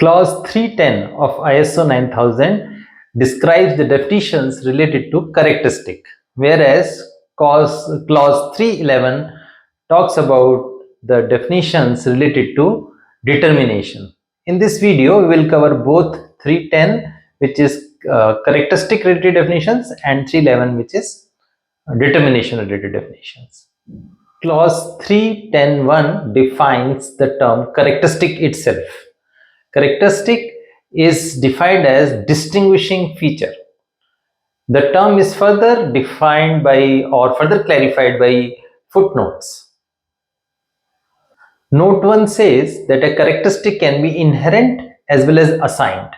Clause 3.10 of ISO 9000 describes the definitions related to characteristic, whereas clause 3.11 talks about the definitions related to determination. In this video, we will cover both 3.10, which is characteristic related definitions, and 3.11, which is determination related definitions. Clause 3.10.1 defines the term characteristic itself. Characteristic is defined as distinguishing feature. The term is further defined by or further clarified by footnotes. Note 1 says that a characteristic can be inherent as well as assigned.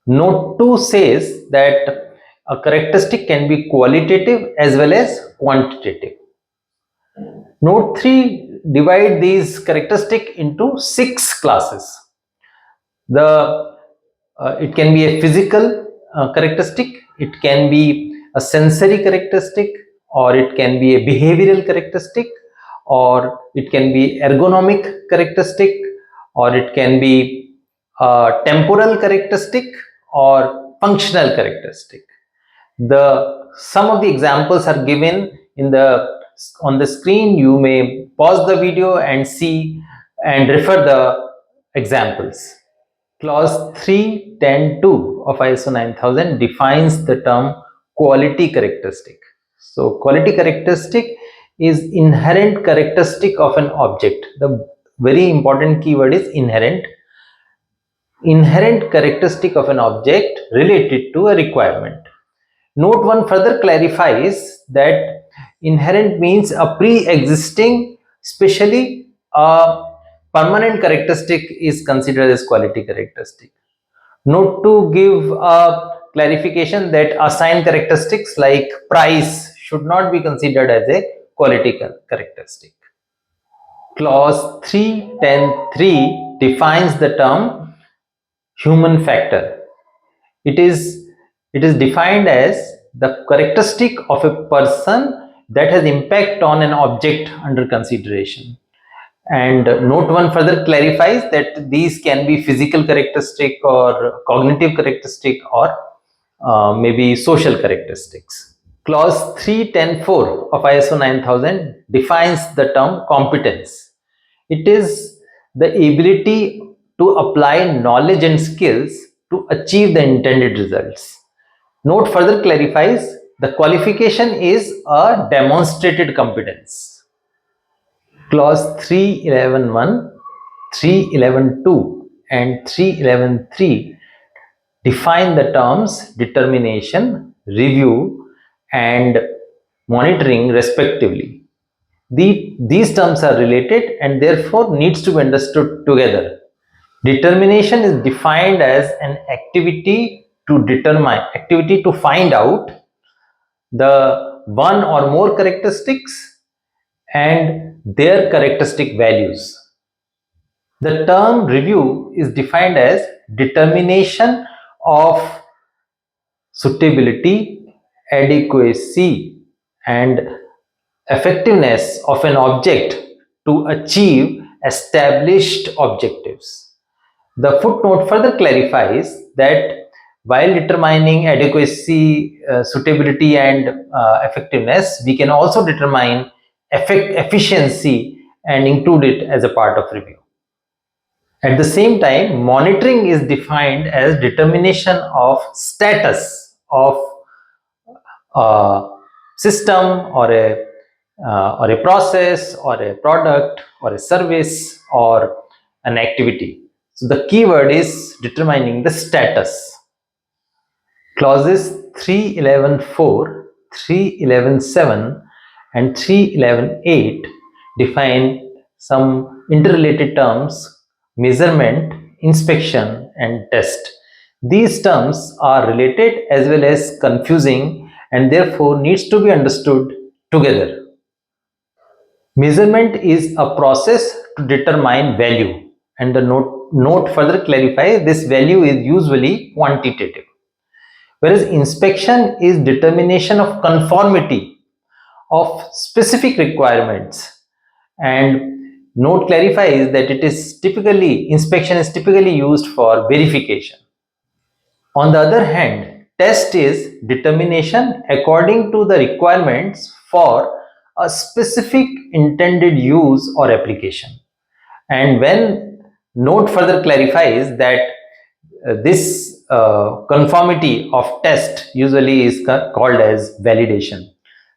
Note 2 says that a characteristic can be qualitative as well as quantitative. Note 3 divide these characteristics into 6 classes. It can be a physical characteristic, it can be a sensory characteristic, or it can be a behavioral characteristic, or it can be ergonomic characteristic, or it can be a temporal characteristic or functional characteristic. Some of the examples are given on the screen. You may pause the video and see and refer the examples. Clause 3.10.2 of ISO 9000 defines the term quality characteristic. So, quality characteristic is inherent characteristic of an object. The very important keyword is inherent. Inherent characteristic of an object related to a requirement. Note 1 further clarifies that inherent means a pre-existing, especially a permanent characteristic is considered as quality characteristic. Note 2 give a clarification that assigned characteristics like price should not be considered as a quality characteristic. Clause 3.10.3 defines the term human factor. It is defined as the characteristic of a person that has impact on an object under consideration. And note 1 further clarifies that these can be physical characteristic or cognitive characteristic or maybe social characteristics. Clause 3.10.4 of ISO 9000 defines the term competence. It is the ability to apply knowledge and skills to achieve the intended results. Note further clarifies the qualification is a demonstrated competence. Clause 3.11.1, 3.11.2 and 3.11.3 define the terms determination, review and monitoring respectively. These terms are related and therefore needs to be understood together. Determination is defined as an activity to find out the one or more characteristics and their characteristic values. The term review is defined as determination of suitability, adequacy and effectiveness of an object to achieve established objectives. The footnote further clarifies that while determining adequacy, suitability and effectiveness, we can also determine efficiency and include it as a part of review. At the same time, monitoring is defined as determination of status of a system or a process or a product or a service or an activity. So the keyword is determining the status. Clauses 3.11.4, 3.11.7 and 3.11.8 define some interrelated terms: measurement, inspection and test. These terms are related as well as confusing and therefore needs to be understood together. Measurement is a process to determine value, and the note further clarifies this value is usually quantitative, whereas inspection is determination of conformity of specific requirements, and Note clarifies that inspection is typically used for verification. On the other hand, test is determination according to the requirements for a specific intended use or application. And when note further clarifies that this conformity of test usually is called as validation.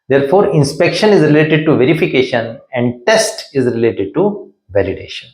Therefore, inspection is related to verification and test is related to validation.